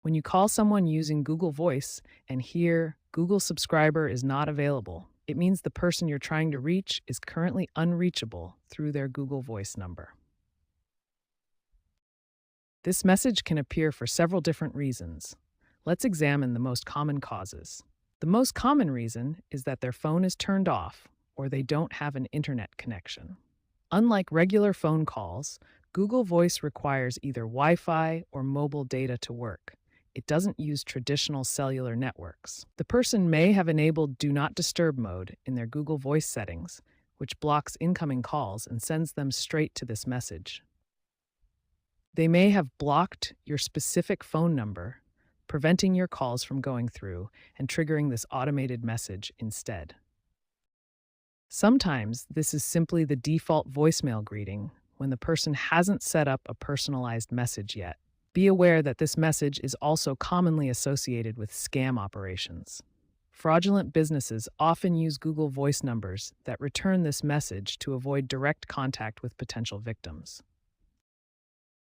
When you call someone using Google Voice and hear Google subscriber is not available, it means the person you're trying to reach is currently unreachable through their Google Voice number. This message can appear for several different reasons. Let's examine the most common causes. The most common reason is that their phone is turned off or they don't have an internet connection. Unlike regular phone calls, Google Voice requires either Wi Fi or mobile data to work. It doesn't use traditional cellular networks. The person may have enabled Do Not Disturb mode in their Google Voice settings, which blocks incoming calls and sends them straight to this message. They may have blocked your specific phone number, preventing your calls from going through and triggering this automated message instead. Sometimes this is simply the default voicemail greeting when the person hasn't set up a personalized message yet. Be aware that this message is also commonly associated with scam operations. Fraudulent businesses often use Google Voice numbers that return this message to avoid direct contact with potential victims.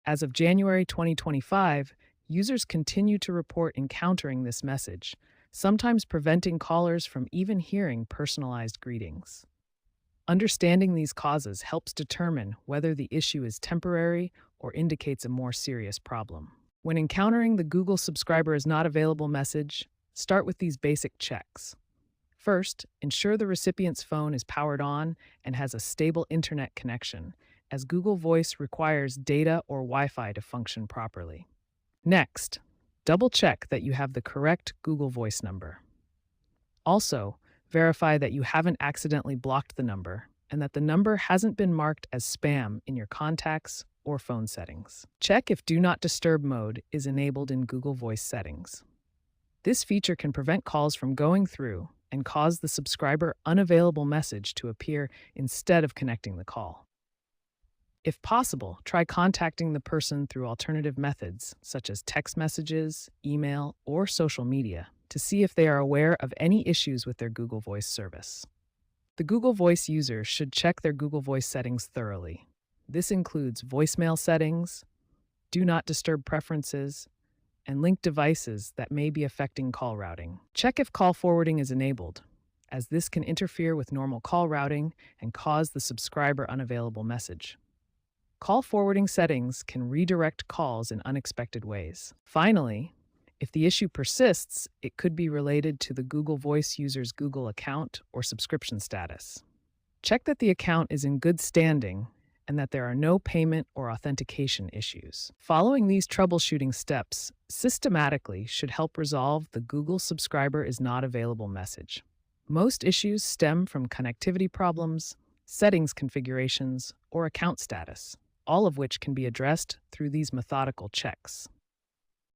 As of January 2025, users continue to report encountering this message, sometimes preventing callers from even hearing personalized greetings. Understanding these causes helps determine whether the issue is temporary or indicates a more serious problem. When encountering the Google subscriber is not available message, start with these basic checks. First, ensure the recipient's phone is powered on and has a stable internet connection, as Google Voice requires data or Wi-Fi to function properly. Next, double-check that you have the correct Google Voice number. Also, verify that you haven't accidentally blocked the number and that the number hasn't been marked as spam in your contacts or phone settings. Check if Do Not Disturb mode is enabled in Google Voice settings. This feature can prevent calls from going through and cause the subscriber unavailable message to appear instead of connecting the call. If possible, try contacting the person through alternative methods such as text messages, email, or social media to see if they are aware of any issues with their Google Voice service. The Google Voice user should check their Google Voice settings thoroughly. This includes voicemail settings, Do Not Disturb preferences, and linked devices that may be affecting call routing. Check if call forwarding is enabled, as this can interfere with normal call routing and cause the subscriber unavailable message. Call forwarding settings can redirect calls in unexpected ways. Finally, if the issue persists, it could be related to the Google Voice user's Google account or subscription status. Check that the account is in good standing and that there are no payment or authentication issues. Following these troubleshooting steps systematically should help resolve the Google subscriber is not available message. Most issues stem from connectivity problems, settings configurations, or account status, all of which can be addressed through these methodical checks.